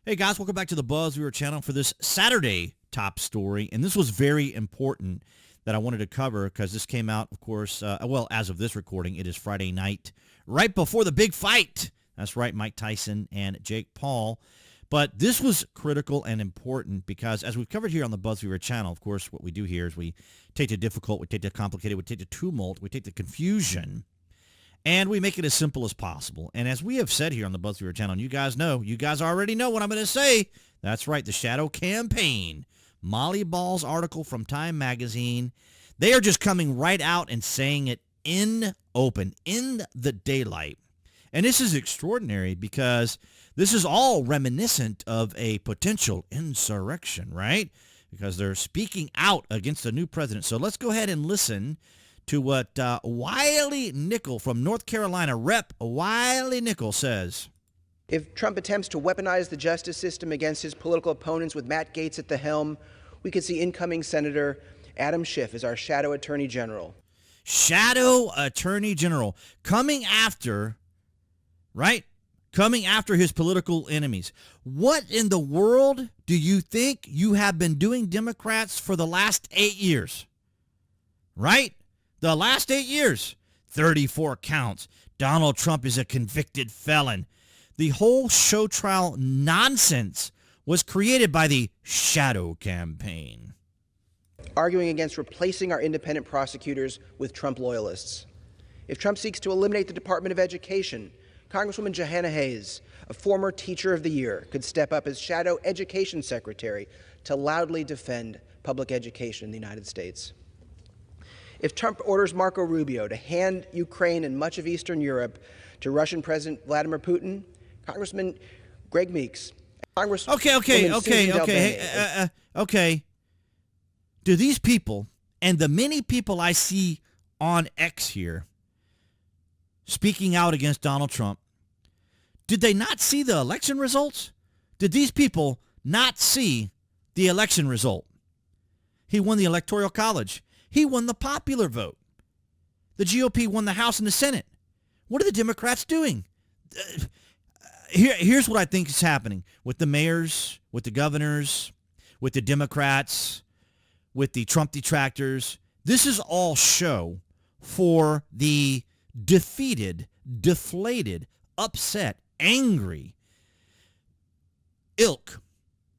Hey guys, welcome back to the BuzWeaver channel for this Saturday top story. And this was very important that I wanted to cover because this came out, of course, well, as of this recording, it is Friday night, right before the big fight. That's right, Mike Tyson and Jake Paul. But this was critical and important because as we've covered here on the BuzWeaver channel, of course, what we do here is we take the difficult, we take the complicated, we take the tumult, we take the confusion, and we make it as simple as possible. And as we have said here on the BuzWeaver channel, and you guys know, you guys already know what I'm going to say. That's right, the shadow campaign. Molly Ball's article from Time Magazine. They are just coming right out and saying it in open, in the daylight. And this is extraordinary because this is all reminiscent of a potential insurrection, right? Because they're speaking out against the new president. So let's go ahead and listen to what Wiley Nickel from North Carolina, Rep. Wiley Nickel says. If Trump attempts to weaponize the justice system against his political opponents with Matt Gaetz at the helm, we could see incoming Senator Adam Schiff as our shadow attorney general. Shadow attorney general coming after, right? Coming after his political enemies. What in the world do you think you have been doing, Democrats, for the last 8 years? Right? The last 8 years, 34 counts. Donald Trump is a convicted felon. The whole show trial nonsense was created by the shadow campaign. Arguing against replacing our independent prosecutors with Trump loyalists. If Trump seeks to eliminate the Department of Education, Congresswoman Jahana Hayes, a former Teacher of the Year, could step up as shadow education secretary to loudly defend public education in the United States. If Trump orders Marco Rubio to hand Ukraine and much of Eastern Europe to Russian President Vladimir Putin, Congressman Greg Meeks, Okay. Do these people and the many people I see on X here speaking out against Donald Trump, did they not see the election results? Did these people not see the election result? He won the Electoral College. He won the popular vote. The GOP won the House and the Senate. What are the Democrats doing? Here's what I think is happening with the mayors, with the governors, with the Democrats, with the Trump detractors. This is all show for the defeated, deflated, upset, angry ilk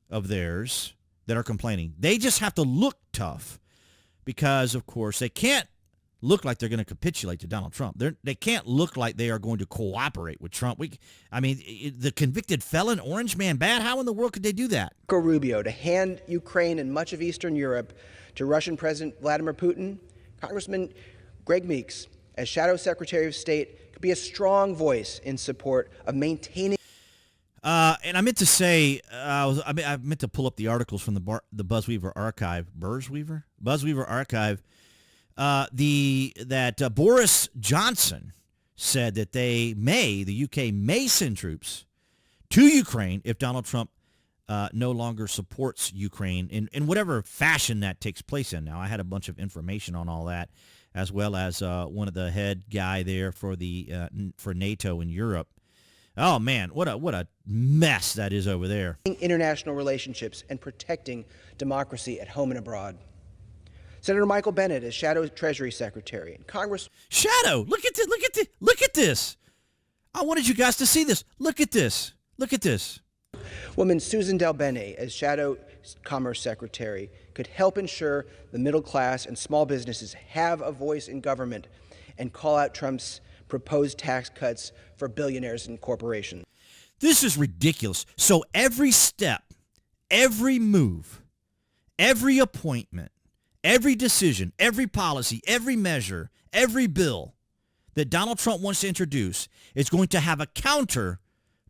of theirs that are complaining. They just have to look tough. Because, of course, they can't look like they're going to capitulate to Donald Trump. They can't look like they are going to cooperate with Trump. The convicted felon, orange man bad, how in the world could they do that? Marco Rubio to hand Ukraine and much of Eastern Europe to Russian President Vladimir Putin, Congressman Greg Meeks, as Shadow Secretary of State, could be a strong voice in support of maintaining. And I meant to say, I meant to pull up the articles from the BuzWeaver archive. BuzWeaver archive. That Boris Johnson said that the UK may send troops to Ukraine if Donald Trump no longer supports Ukraine in whatever fashion that takes place in. Now, I had a bunch of information on all that, as well as one of the head guy there for NATO in Europe. Oh man, what a mess that is over there. International relationships and protecting democracy at home and abroad. Senator Michael Bennet as Shadow Treasury Secretary and Congress. Shadow, look at this. I wanted you guys to see this. Look at this. Woman Susan DelBene as Shadow Commerce Secretary could help ensure the middle class and small businesses have a voice in government and call out Trump's proposed tax cuts for billionaires and corporations. This is ridiculous. So every step, every move, every appointment, every decision, every policy, every measure, every bill that Donald Trump wants to introduce is going to have a counter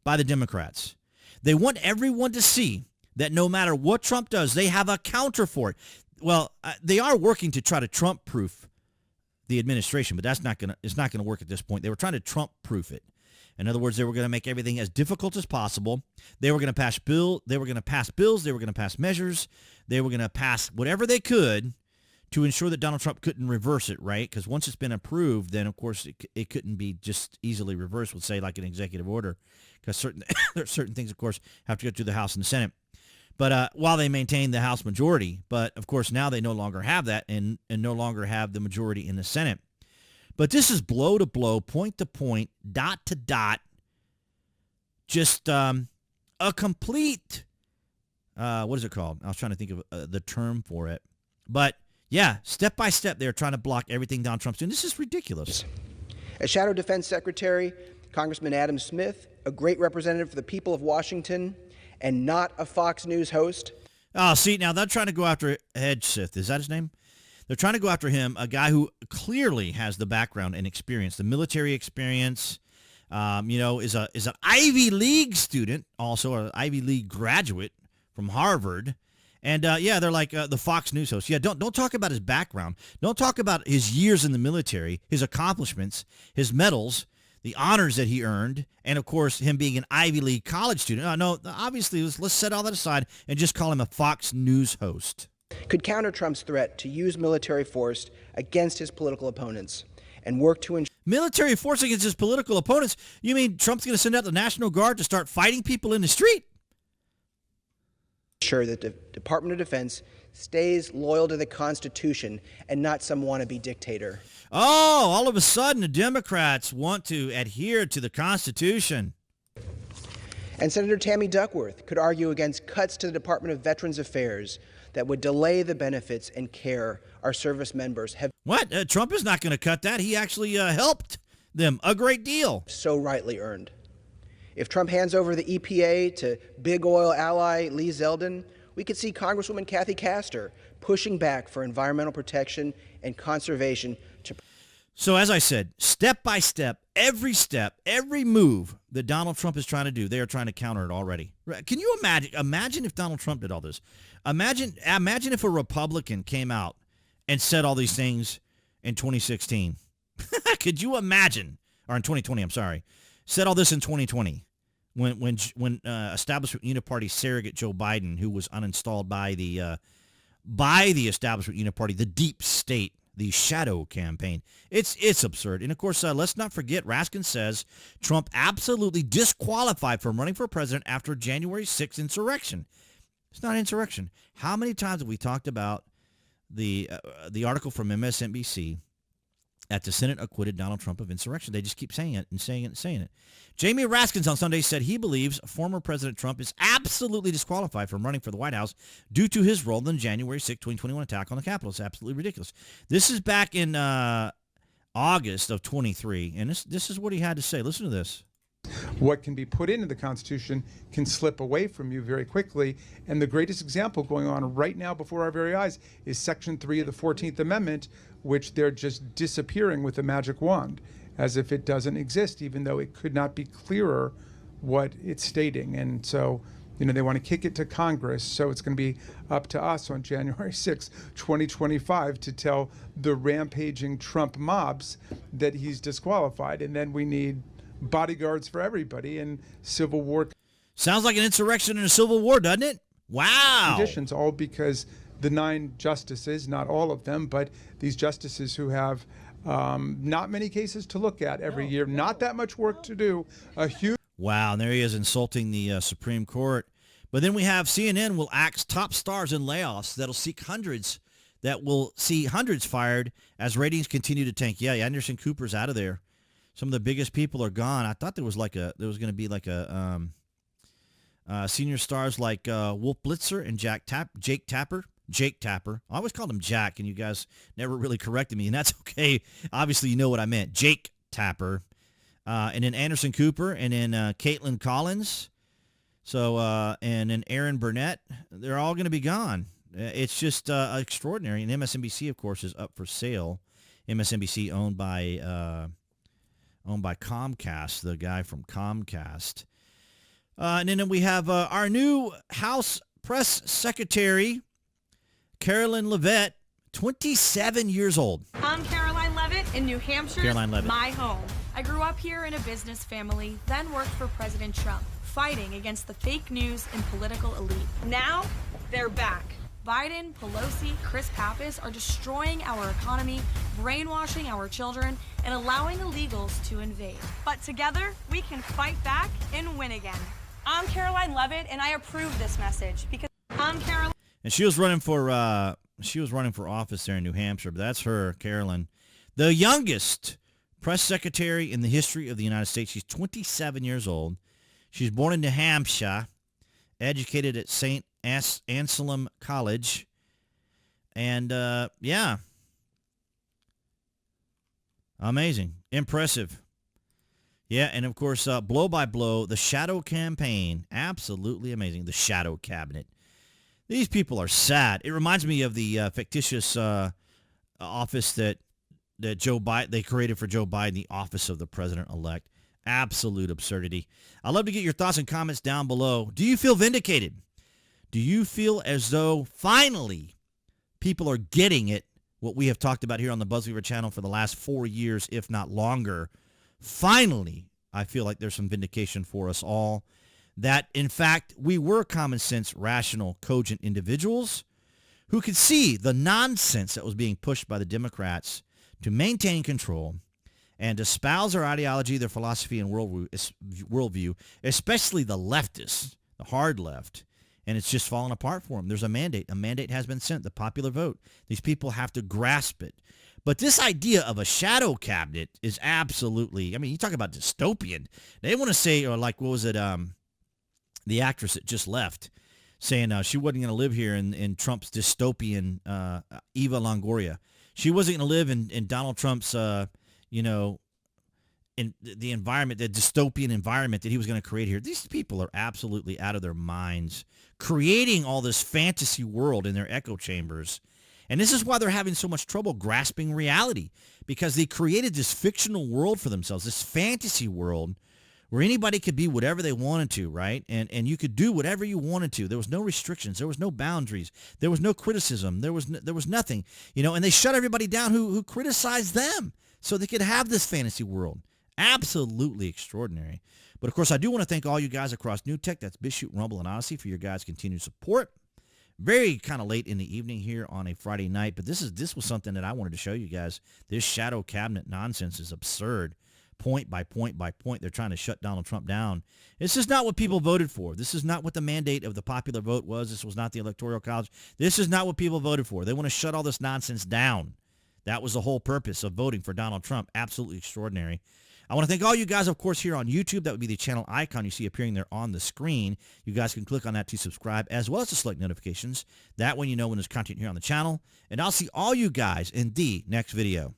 by the Democrats. They want everyone to see that no matter what Trump does, they have a counter for it. Well, they are working to try to Trump-proof the administration, but it's not going to work at this point. They were trying to Trump-proof it. In other words, they were going to make everything as difficult as possible. They were going to pass bills. They were going to pass measures. They were going to pass whatever they could to ensure that Donald Trump couldn't reverse it, right? Because once it's been approved, then, of course, it couldn't be just easily reversed with, say, like an executive order, because there are certain things, of course, have to go through the House and the Senate. But while they maintain the House majority, but of course now they no longer have that and no longer have the majority in the Senate. But this is blow to blow, point to point, dot to dot, just a complete, what is it called? I was trying to think of the term for it. But yeah, step by step, they're trying to block everything Donald Trump's doing. This is ridiculous. As Shadow Defense Secretary, Congressman Adam Smith, a great representative for the people of Washington, and not a Fox News host. Oh, see, now they're trying to go after Hedgesmith. Is that his name? They're trying to go after him, a guy who clearly has the background and experience, the military experience, is an Ivy League student, also an Ivy League graduate from Harvard. And, they're like the Fox News host. Yeah, don't talk about his background. Don't talk about his years in the military, his accomplishments, his medals, the honors that he earned, and, of course, him being an Ivy League college student. No, obviously, let's set all that aside and just call him a Fox News host. Could counter Trump's threat to use military force against his political opponents and work to ensure military force against his political opponents? You mean Trump's going to send out the National Guard to start fighting people in the street? that the Department of Defense stays loyal to the Constitution and not some wannabe dictator. Oh, all of a sudden the Democrats want to adhere to the Constitution. And Senator Tammy Duckworth could argue against cuts to the Department of Veterans Affairs that would delay the benefits and care our service members have. What? Trump is not going to cut that. He actually helped them a great deal. So rightly earned. If Trump hands over the EPA to big oil ally Lee Zeldin, we could see Congresswoman Kathy Castor pushing back for environmental protection and conservation. So as I said, step by step, every move that Donald Trump is trying to do, they are trying to counter it already. Can you imagine? Imagine if Donald Trump did all this. Imagine if a Republican came out and said all these things in 2016. Could you imagine? Or in 2020, I'm sorry. Said all this in 2020 when establishment uniparty surrogate Joe Biden, who was uninstalled by the establishment uniparty, the deep state, the shadow campaign. It's absurd. And of course, let's not forget, Raskin says Trump absolutely disqualified from running for president after January 6th insurrection. It's not insurrection. How many times have we talked about the article from MSNBC that the Senate acquitted Donald Trump of insurrection? They just keep saying it and saying it and saying it. Jamie Raskins on Sunday said he believes former President Trump is absolutely disqualified from running for the White House due to his role in the January 6, 2021 attack on the Capitol. It's absolutely ridiculous. This is back in August of 23, and this is what he had to say. Listen to this. What can be put into the Constitution can slip away from you very quickly. And the greatest example going on right now before our very eyes is Section 3 of the 14th Amendment, which they're just disappearing with a magic wand, as if it doesn't exist, even though it could not be clearer what it's stating. And so, they want to kick it to Congress. So it's going to be up to us on January 6, 2025 to tell the rampaging Trump mobs that he's disqualified. And then we need bodyguards for everybody and civil war. Sounds like an insurrection and a civil war, doesn't it? Wow. Conditions, all because the 9 justices, not all of them, but these justices who have not many cases to look at every year, not that much work to do, a huge... Wow, and there he is insulting the Supreme Court. But then we have CNN will axe top stars in layoffs that will see hundreds fired as ratings continue to tank. Yeah, Anderson Cooper's out of there. Some of the biggest people are gone. I thought there was going to be like a senior stars like Wolf Blitzer and Jake Tapper. I always called him Jack, and you guys never really corrected me, and that's okay. Obviously, you know what I meant. Jake Tapper. And then Anderson Cooper, and then Caitlin Collins. So, and then Aaron Burnett. They're all going to be gone. It's just extraordinary. And MSNBC, of course, is up for sale. MSNBC owned by Comcast, the guy from Comcast. And then we have our new House Press Secretary, Caroline Leavitt, 27 years old. I'm Caroline Leavitt in New Hampshire, my home. I grew up here in a business family, then worked for President Trump, fighting against the fake news and political elite. Now, they're back. Biden, Pelosi, Chris Pappas are destroying our economy, brainwashing our children, and allowing illegals to invade. But together, we can fight back and win again. I'm Caroline Levitt, and I approve this message because I'm Caroline. And she was running for office there in New Hampshire. But that's her, Carolyn, the youngest press secretary in the history of the United States. She's 27 years old. She's born in New Hampshire, educated at St. Anselm College. And, yeah. Amazing. Impressive. Yeah, and of course, blow by blow, the shadow campaign. Absolutely amazing. The shadow cabinet. These people are sad. It reminds me of the fictitious office that Joe Biden, they created for Joe Biden, the office of the president-elect. Absolute absurdity. I'd love to get your thoughts and comments down below. Do you feel vindicated? Do you feel as though finally people are getting it, what we have talked about here on the BuzWeaver channel for the last 4 years, if not longer? Finally, I feel like there's some vindication for us all that, in fact, we were common sense, rational, cogent individuals who could see the nonsense that was being pushed by the Democrats to maintain control and espouse their ideology, their philosophy, and worldview, especially the leftists, the hard left. And it's just falling apart for them. There's a mandate. A mandate has been sent, the popular vote. These people have to grasp it. But this idea of a shadow cabinet is absolutely, I mean, you talk about dystopian. They want to say, or like, what was it, the actress that just left, saying she wasn't going to live here in Trump's dystopian, Eva Longoria. She wasn't going to live in Donald Trump's, in the environment, the dystopian environment that he was going to create here. These people are absolutely out of their minds, creating all this fantasy world in their echo chambers. And this is why they're having so much trouble grasping reality, because they created this fictional world for themselves, this fantasy world where anybody could be whatever they wanted to, right? And you could do whatever you wanted to. There was no restrictions. There was no boundaries. There was no criticism. There was nothing, and they shut everybody down who criticized them so they could have this fantasy world. Absolutely extraordinary. But, of course, I do want to thank all you guys across New Tech. That's BitChute, Rumble, and Odyssey for your guys' continued support. Very kind of late in the evening here on a Friday night, but this was something that I wanted to show you guys. This shadow cabinet nonsense is absurd. Point by point by point, they're trying to shut Donald Trump down. This is not what people voted for. This is not what the mandate of the popular vote was. This was not the Electoral College. This is not what people voted for. They want to shut all this nonsense down. That was the whole purpose of voting for Donald Trump. Absolutely extraordinary. I want to thank all you guys, of course, here on YouTube. That would be the channel icon you see appearing there on the screen. You guys can click on that to subscribe, as well as to select notifications. That way you know when there's content here on the channel. And I'll see all you guys in the next video.